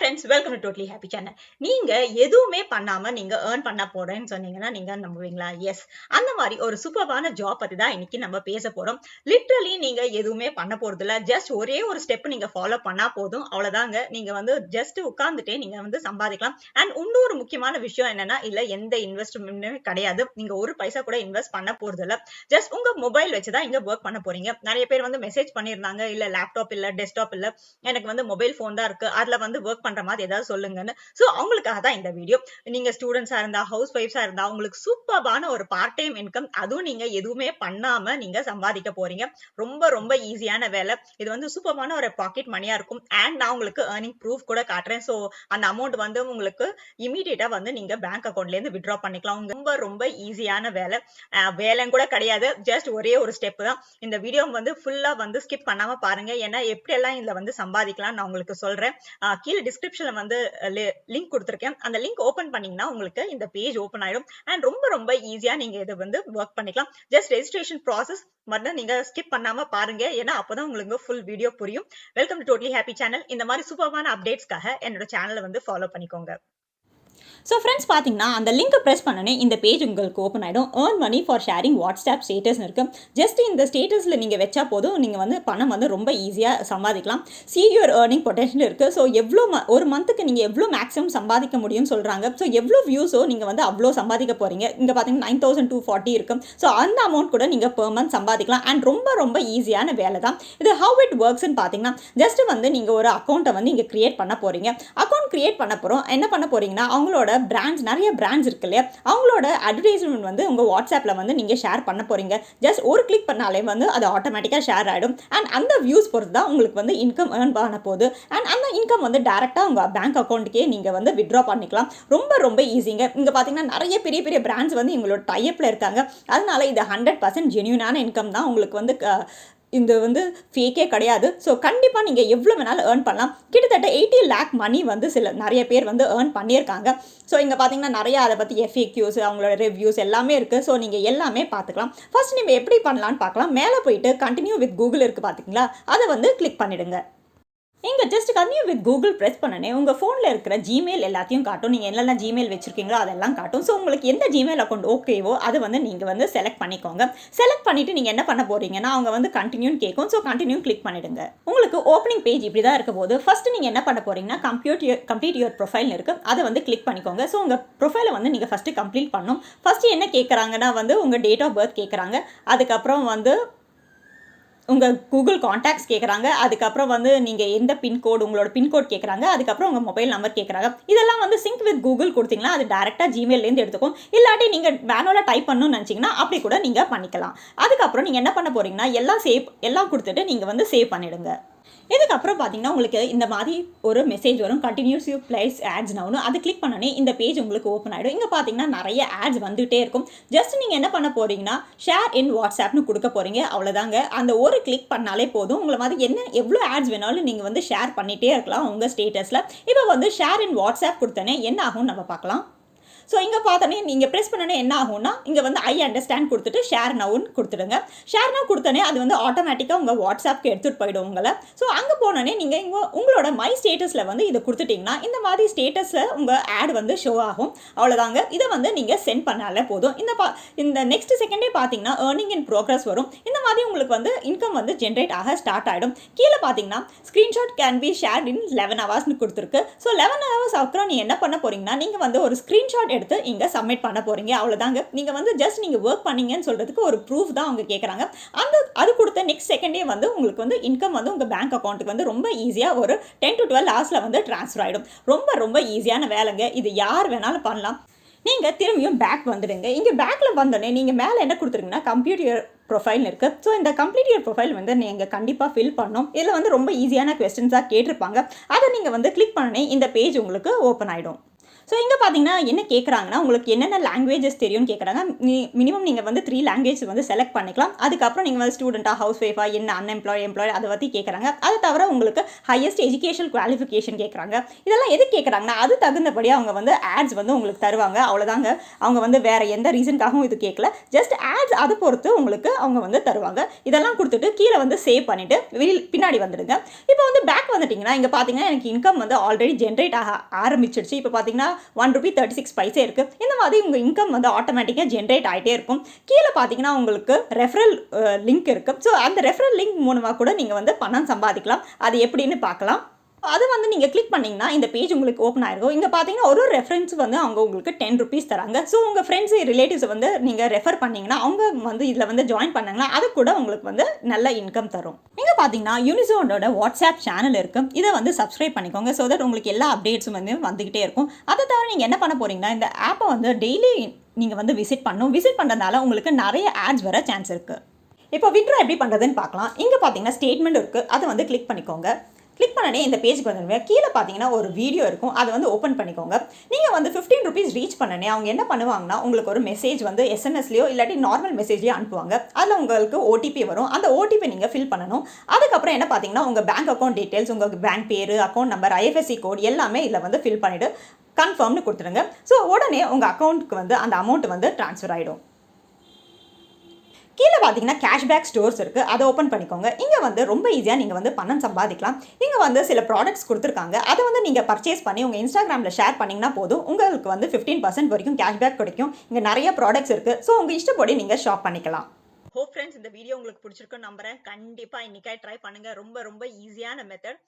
Friends, welcome to totally happy channel. நீங்க எதுவுமே பண்ணாம நீங்க ஏர்ன் பண்ண போறேன்னு சொன்னீங்கன்னா நீங்க நம்புவீங்களா? எஸ். அந்த மாதிரி ஒரு சூப்பர்வான ஜாப் பத்தி தான் இன்னைக்கு நம்ம பேச போறோம். லிட்டரலி நீங்க எதுவுமே பண்ண போறது இல்ல. ஜஸ்ட் ஒரே ஒரு ஸ்டெப் நீங்க ஃபாலோ பண்ணா போதும். அவ்வளவுதாங்க. நீங்க வந்து ஜஸ்ட் உட்கார்ந்துட்டே நீங்க வந்து சம்பாதிக்கலாம். அண்ட் இன்னொரு முக்கியமான விஷயம் என்னன்னா, இல்ல எந்த இன்வெஸ்ட்மெண்ட்டுமே கிடையாது. நீங்க ஒரு பைசா கூட இன்வெஸ்ட் பண்ண போறது இல்ல. ஜஸ்ட் உங்க மொபைல் வச்சுதான் இங்க ஒர்க் பண்ண போறீங்க. நிறைய பேர் வந்து மெசேஜ் பண்ணிருந்தாங்க, இல்ல லேப்டாப் இல்ல டெஸ்க்டாப் இல்ல, எனக்கு வந்து மொபைல் போன் தான் இருக்கு, அதுல வந்து ஒர்க் பண்ற மாதிரி ஏதாவது சொல்லுங்கன்னு. சோ அவங்களுக்காக தான் இந்த வீடியோ. நீங்க ஸ்டூடெண்ட்ஸா இருந்தா, ஹவுஸ் ஒய்ஃப்ஸா இருந்தா, உங்களுக்கு சூப்பர்பான ஒரு பார்ட் டைம் இன்கம், அதுவும் நீங்க எதுவுமே பண்ணாம நீங்க சம்பாதிக்க போறீங்க. ரொம்ப ரொம்ப ஈஸியான வேலை. இது வந்து சூப்பர்பான ஒரு பாக்கெட் மணியா இருக்கும். அண்ட் நான் உங்களுக்கு ஏர்னிங் ப்ரூஃப் கூட காட்டுறேன். சோ அந்த அமௌண்ட் வந்து உங்களுக்கு இமீடியட்டா வந்து நீங்க பேங்க் அக்கவுண்ட்ல இருந்து வித்ட்ரா பண்ணிக்கலாம். ரொம்ப ரொம்ப ஈஸியான வேலை. வேலைன்னு கூட கிடையாது. ஜஸ்ட் ஒரே ஒரு ஸ்டெப் தான். இந்த வீடியோ வந்து ஃபுல்லா வந்து ஸ்கிப் பண்ணாம பாருங்க. ஏன்னா எப்படி எல்லாம் இதுல வந்து சம்பாதிக்கலாம் நான் உங்களுக்கு சொல்றேன். கீழே டிஸ்கிரிப்ஷன்ல வந்து லிங்க் கொடுத்திருக்கேன். அந்த லிங்க் ஓபன் பண்ணீங்கன்னா உங்களுக்கு இந்த பேஜ் ஓபன் ஆயிடும். அண்ட் ரொம்ப ரொம்ப ஈஸியா நீங்க இதை வந்து ஒர்க் பண்ணிக்கலாம். ஜஸ்ட் ரெஜிஸ்ட்ரேஷன் ப்ராசஸ் மட்டும் நீங்க ஸ்கிப் பண்ணாம பாருங்க. ஏன்னா அப்பதான் உங்களுக்கு ஃபுல் வீடியோ புரியும். Welcome to totally happy channel. இந்த மாதிரி சூப்பர்வான அப்டேட்ஸ்க்காக என்னோட சேனலை வந்து ஃபாலோ பண்ணிக்கோங்க. ஸோ ஃப்ரெண்ட்ஸ் பார்த்தீங்கன்னா அந்த லிங்கை ப்ரெஸ் பண்ணனே இந்த பேஜ் உங்களுக்கு ஓப்பன் ஆகிடும். Earn money for sharing WhatsApp ஸ்டேட்டஸ்னு இருக்குது. ஜஸ்ட் இந்த ஸ்டேட்டஸில் நீங்கள் வச்சா போதும், நீங்கள் வந்து பணம் வந்து ரொம்ப ஈஸியாக சம்பாதிக்கலாம். சி யுவர் ஏர்னிங் பொட்டன்ஷியல் இருக்குது. ஸோ எவ்வளோ ஒரு மந்த்துக்கு நீங்கள் எவ்வளோ மேக்ஸிமம் சம்பாதிக்க முடியும்னு சொல்கிறாங்க. ஸோ எவ்வளோ வியூஸோ நீங்கள் வந்து அவ்வளோ சம்பாதிக்க போகிறீங்க. இங்கே பார்த்தீங்கன்னா 9240 இருக்கும். ஸோ அந்த அமௌண்ட் கூட நீங்கள் பெர் மந்த் சம்பாதிக்கலாம். அண்ட் ரொம்ப ரொம்ப ஈஸியான வேலை தான் இது. ஹவ் இட் ஒர்க்ஸ்ன்னு பார்த்தீங்கன்னா ஜஸ்ட் வந்து நீங்கள் ஒரு அக்கௌண்ட்டை வந்து இங்கே கிரியேட் பண்ண போகிறீங்க. அக்கௌண்ட் கிரியேட் பண்ண போகிறோம். என்ன பண்ண போகிறீங்கன்னா அவங்களோட பிராண்ட்ஸ், நிறைய பிராண்ட்ஸ் இருக்கு இல்லையா, அவங்களோட அட்வர்டைஸ்மெண்ட் வந்து உங்கள் வாட்ஸ்அப்பில் வந்து நீங்கள் ஷேர் பண்ண போகிறீங்க. ஜஸ்ட் ஒரு கிளிக் பண்ணாலே வந்து அது ஆட்டோமேட்டிக்காக ஷேர் ஆகிடும். அண்ட் அந்த வியூஸ் பொறுத்து தான் உங்களுக்கு வந்து இன்கம் ஏர்ன் பண்ண போகுது. அண்ட் அந்த இன்கம் வந்து டேரெக்டாக உங்கள் பேங்க் அக்கௌண்ட்டுக்கே நீங்கள் வந்து வித்ட்ரா பண்ணிக்கலாம். ரொம்ப ரொம்ப ஈஸிங்க. இங்கே பார்த்தீங்கன்னா நிறைய பெரிய பெரிய பிராண்ட்ஸ் வந்து எங்களோட டைப்பில் இருக்காங்க. அதனால இது 100% ஜென்யூனான இன்கம் தான். உங்களுக்கு வந்து இந்த வந்து ஃபேக்கே கிடையாது. ஸோ கண்டிப்பாக நீங்கள் எவ்வளோ வேணாலும் ஏர்ன் பண்ணலாம். கிட்டத்தட்ட 80 lakh மணி வந்து நிறைய பேர் வந்து ஏர்ன் பண்ணியிருக்காங்க. ஸோ இங்கே பார்த்தீங்கன்னா நிறையா அதை பற்றி FAQs, அவங்களோட ரிவ்யூஸ் எல்லாமே இருக்குது. ஸோ நீங்கள் எல்லாமே பார்த்துக்கலாம். ஃபர்ஸ்ட் நீங்கள் எப்படி பண்ணலான்னு பார்க்கலாம். மேலே போயிட்டு கண்டினியூ வித் கூகுள் இருக்குது பார்த்தீங்களா, அதை வந்து கிளிக் பண்ணிவிடுங்க. இங்கே just continue with Google press பண்ணனே உங்கள் ஃபோனில் இருக்கிற ஜிமெயில் எல்லாத்தையும் காட்டும். நீங்கள் என்னெல்லாம் ஜிமெயில் வச்சுருக்கீங்களோ அதெல்லாம் காட்டும். ஸோ உங்களுக்கு எந்த ஜிமெயில் அக்கௌண்ட் ஓகேவோ அதை வந்து நீங்கள் வந்து செலக்ட் பண்ணிக்கோங்க. செலக்ட் பண்ணிவிட்டு நீங்கள் என்ன பண்ண போகிறீங்கன்னா அவங்க வந்து கண்டினியூன்னு கேட்கும். ஸோ கண்டினியூ கிளிக் பண்ணிவிடுங்க. உங்களுக்கு ஓப்பனிங் பேஜ் இப்படி தான் இருக்க போது. ஃபஸ்ட்டு நீங்கள் என்ன பண்ண போகிறீங்கன்னா கம்ப்ளீட் யுவர் ப்ரொஃபைல் இருக்குது, அதை வந்து கிளிக் பண்ணிக்கோங்க. ஸோ உங்கள் ப்ரொஃபைலை வந்து நீங்கள் ஃபஸ்ட்டு கம்ப்ளீட் பண்ணணும். ஃபஸ்ட்டு என்ன கேட்குறாங்கன்னா வந்து உங்கள் டேட் ஆஃப் பர்த் கேட்குறாங்க. அதுக்கப்புறம் வந்து உங்கள் கூகுள் காண்டாக்ட்ஸ் கேட்குறாங்க. அதுக்கப்புறம் வந்து நீங்கள் எந்த பின்கோடு, உங்களோட பின்கோட் கேட்குறாங்க. அதுக்கப்புறம் உங்கள் மொபைல் நம்பர் கேட்குறாங்க. இதெல்லாம் வந்து சிங்க் வித் கூகுள் கொடுத்தீங்கன்னா அது டேரெக்டாக ஜிமெயிலேருந்து எடுத்துக்கும். இல்லாட்டி நீங்கள் மேனுவலாக டைப் பண்ணணும்னு நினச்சிங்கன்னா அப்படி கூட நீங்கள் பண்ணிக்கலாம். அதுக்கப்புறம் நீங்கள் என்ன பண்ண போகிறீங்கன்னா எல்லாம் கொடுத்துட்டு நீங்கள் வந்து சேவ் பண்ணிவிடுங்க. இதுக்கப்புறம் பார்த்தீங்கன்னா உங்களுக்கு இந்த மாதிரி ஒரு மெசேஜ் வரும், கண்டினியூஸ் யூ பிளேஸ் ஆட்ஸ் நவுன்னு. அது கிளிக் பண்ணனே இந்த பேஜ் உங்களுக்கு ஓப்பன் ஆகிடும். இங்கே பார்த்தீங்கன்னா நிறைய ஆட்ஸ் வந்துகிட்டே இருக்கும். ஜஸ்ட் நீங்கள் என்ன பண்ண போகிறீங்கன்னா ஷேர் இன் வாட்ஸ்அப்னு கொடுக்க போகிறீங்க. அவ்வளோதாங்க. அந்த ஒரு கிளிக் பண்ணாலே போதும். உங்களை மாதிரி எவ்வளோ ஆட்ஸ் வேணாலும் நீங்கள் வந்து ஷேர் பண்ணிகிட்டே இருக்கலாம் உங்கள் ஸ்டேட்டஸில். இப்போ வந்து ஷேர் இன் வாட்ஸ்அப் கொடுத்தனே என்ன ஆகும்னு நம்ம பார்க்கலாம். ஸோ இங்கே பார்த்தோன்னே நீங்கள் ப்ரெஸ் பண்ணனே என்ன ஆகும்னா இங்கே வந்து ஐ அண்டர்ஸ்டாண்ட் கொடுத்துட்டு ஷேர் நவுன்னு கொடுத்துடுங்க. ஷேர் நவ் கொடுத்தனே அது வந்து ஆட்டோமேட்டிக்காக உங்கள் வாட்ஸ்அப்க்கு எடுத்துகிட்டு போயிடும் உங்களை. ஸோ அங்கே போனோடனே நீங்கள் உங்களோட மை ஸ்டேட்டஸில் வந்து இதை கொடுத்துட்டிங்கன்னா இந்த மாதிரி ஸ்டேட்டஸில் உங்கள் ஆட் வந்து ஷோ ஆகும். அவ்வளோதாங்க. இதை வந்து நீங்கள் சென்ட் பண்ணாலே போதும். இந்த நெக்ஸ்ட் செகண்டே பார்த்தீங்கன்னா ஏர்னிங் இன் ப்ரோக்ரஸ் வரும். இந்த மாதிரி உங்களுக்கு வந்து இன்கம் வந்து ஜென்ரேட் ஆக ஸ்டார்ட் ஆகிடும். கீழே பார்த்தீங்கன்னா ஸ்க்ரீன்ஷாட் கேன் பி ஷேர்ட் இன் 11 ஹவர்ஸ்னு கொடுத்துருக்கு. ஸோ 11 ஹவர்ஸ் அப்புறம் நீங்கள் என்ன பண்ண போகிறீங்கன்னா நீங்கள் வந்து ஒரு ஸ்க்ரீன்ஷாட் எடுத்து இங்கே சப்மிட் பண்ண போகிறீங்க. அவ்வளோதாங்க. நீங்கள் வந்து ஜஸ்ட் நீங்கள் ஒர்க் பண்ணீங்கன்னு சொல்கிறதுக்கு ஒரு ப்ரூஃப் தான் அவங்க கேட்குறாங்க. அது கொடுத்த நெக்ஸ்ட் செகண்டே வந்து உங்களுக்கு வந்து இன்கம் வந்து உங்கள் பேங்க் அக்கௌண்ட்டுக்கு வந்து ரொம்ப ஈஸியாக ஒரு 10 to 12 ஹவர்ஸில் வந்து ட்ரான்ஸ்ஃபர் ஆகிடும். ரொம்ப ரொம்ப ஈஸியான வேலைங்க. இது யார் வேணாலும் பண்ணலாம். நீங்கள் திரும்பியும் பேக் வந்துடுங்க. இங்கே பேக்கில் வந்தோடனே நீங்கள் மேலே என்ன கொடுத்துருங்கன்னா கம்ப்யூட்டர் ப்ரொஃபைல் இருக்குது. ஸோ இந்த கம்ப்ளீட் யுவர் ப்ரொஃபைல் வந்து நீங்கள் கண்டிப்பாக ஃபில் பண்ணணும். இதில் வந்து ரொம்ப ஈஸியான கொஸ்டின்ஸாக கேட்டிருப்பாங்க. அதை நீங்கள் வந்து கிளிக் பண்ணனே இந்த பேஜ் உங்களுக்கு ஓப்பன் ஆகிடும். ஸோ இங்கே பார்த்தீங்கன்னா என்ன கேட்குறாங்கன்னா உங்களுக்கு என்னென்ன லாங்குவேஜஸ் தெரியும்னு கேட்குறாங்க. மினிமம் நீங்கள் வந்து 3 லாங்குவேஜ் வந்து செலக்ட் பண்ணிக்கலாம். அதுக்கப்புறம் நீங்கள் வந்து ஸ்டூடெண்ட்டா, ஹவுஸ் ஒய்ஃபா, என்ன எம்ப்ளாய்டு அதை பற்றி கேட்குறாங்க. அது தவிர உங்களுக்கு ஹையஸ்ட் எஜுகேஷனல் குவாலிஃபிகேஷன் கேட்குறாங்க. இதெல்லாம் எதுக்கு கேட்குறாங்கன்னா அது தகுந்தபடி அவங்க வந்து ஆட்ஸ் வந்து உங்களுக்கு தருவாங்க. அவ்வளோதாங்க. அவங்க வந்து வேறு எந்த ரீசனுக்காகவும் இது கேட்கல. ஜஸ்ட் ஆட்ஸ் அதை பொறுத்து உங்களுக்கு அவங்க வந்து தருவாங்க. இதெல்லாம் கொடுத்துட்டு கீழே வந்து சேவ் பண்ணிவிட்டு பின்னாடி வந்துடுங்க. இப்போ வந்து பேக் வந்துட்டிங்கன்னா இங்கே பார்த்தீங்கன்னா எனக்கு இன்கம் வந்து ஆல்ரெடி ஜென்ரேட் ஆரம்பிச்சிடுச்சு. இப்போ பார்த்தீங்கன்னா ₹1.36 இருக்குது. இந்த மாதிரி உங்கள் இன்கம் வந்து ஆட்டோமேட்டிக்காக ஜென்ரேட் ஆகிட்டே இருக்கும். கீழே பார்த்தீங்கன்னா உங்களுக்கு ரெஃபரல் லிங்க் இருக்குது. ஸோ அந்த ரெஃபரல் லிங்க் மூலமாக கூட நீங்கள் வந்து பணம் சம்பாதிக்கலாம். அது எப்படின்னு பார்க்கலாம். அது வந்து நீங்கள் கிளிக் பண்ணிங்கன்னா இந்த பேஜ் உங்களுக்கு ஓப்பன் ஆயிருக்கும். இங்கே பார்த்தீங்கன்னா ஒரு ரெஃபரன்ஸ் வந்து அவங்க உங்களுக்கு ₹10 தராங்க. ஸோ உங்கள் ஃப்ரெண்ட்ஸ் ரிலேட்டிவ்ஸ் வந்து நீங்கள் ரெஃபர் பண்ணிங்கன்னா அவங்க வந்து இதில் வந்து ஜாயின் பண்ணாங்கன்னா அது கூட உங்களுக்கு வந்து நல்ல இன்கம் தரும். இங்கே பார்த்தீங்கன்னா யூனிசோனோட வாட்ஸ்அப் சேனல் இருக்குது. இதை வந்து சப்ஸ்கிரைப் பண்ணிக்கோங்க. ஸோ தட் உங்களுக்கு எல்லா அப்டேட்ஸும் வந்து வந்துக்கிட்டே இருக்கும். அதை தவிர நீங்கள் என்ன பண்ண போகிறீங்கன்னா இந்த ஆப்பை வந்து டெய்லி நீங்கள் வந்து விசிட் பண்ணணும். விசிட் பண்ணுறதுனால உங்களுக்கு நிறைய ஆட்ஸ் வர சான்ஸ் இருக்குது. இப்போ வித்ட்ரா எப்படி பண்ணுறதுன்னு பார்க்கலாம். இங்கே பார்த்தீங்கன்னா ஸ்டேட்மெண்ட் இருக்குது. அதை வந்து கிளிக் பண்ணிக்கோங்க. கிளிக் பண்ணனே இந்த பேஜுக்கு வந்துடுவேன். கீழே பார்த்தீங்கன்னா ஒரு வீடியோ இருக்கும். அதை வந்து ஓப்பன் பண்ணிக்கோங்க. நீங்கள் வந்து ₹15 ரீச் பண்ணனே அவங்க என்ன பண்ணுவாங்கன்னா உங்களுக்கு ஒரு மெசேஜ் வந்து எஸ்எம்எஸ்லையோ இல்லாட்டி நார்மல் மெசேஜ்லையோ அனுப்புவாங்க. அதில் உங்களுக்கு ஓடிபி வரும். அந்த ஓடிபி நீங்கள் ஃபில் பண்ணணும். அதுக்கப்புறம் என்ன பார்த்தீங்கன்னா உங்கள் பேங்க் அக்கௌண்ட் டீட்டெயில்ஸ், உங்கள் பேங்க் பேர், அக்கௌண்ட் நம்பர், ஐஎஃப்எஸ்சி கோட் எல்லாமே இதில் வந்து ஃபில் பண்ணிவிட்டு கன்ஃபார்ம்னு கொடுத்துருங்க. ஸோ உடனே உங்கள் அக்கௌண்ட்டுக்கு வந்து அந்த அமௌண்ட் வந்து ட்ரான்ஸ்ஃபர் ஆகிடும். கீழே பார்த்தீங்கன்னா கேஷ்பேக் ஸ்டோர்ஸ் இருக்குது. அதை ஓப்பன் பண்ணிக்கோங்க. இங்கே வந்து ரொம்ப ஈஸியாக நீங்கள் வந்து பணம் சம்பாதிக்கலாம். இங்கே வந்து சில ப்ராடக்ட்ஸ் கொடுத்துருக்காங்க. அதை வந்து நீங்கள் பர்ச்சேஸ் பண்ணி உங்கள் இன்ஸ்டாகிராமில் ஷேர் பண்ணிங்கன்னா போதும். உங்களுக்கு வந்து 15% வரைக்கும் கேஷ்பேக் கிடைக்கும். இங்கே நிறைய ப்ராடக்ட்ஸ் இருக்குது. ஸோ உங்கள் இஷ்டப்படி நீங்கள் ஷாப் பண்ணிக்கலாம். ஹோப் ஃப்ரெண்ட்ஸ் இந்த வீடியோ உங்களுக்கு பிடிச்சிருக்குன்னு நம்புறேன். கண்டிப்பா இன்னைக்கே ட்ரை பண்ணுங்க. ரொம்ப ரொம்ப ஈஸியான மெத்தட்.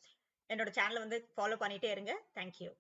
என்னோட சேனலை வந்து ஃபாலோ பண்ணிட்டே இருங்க. தேங்க்யூ.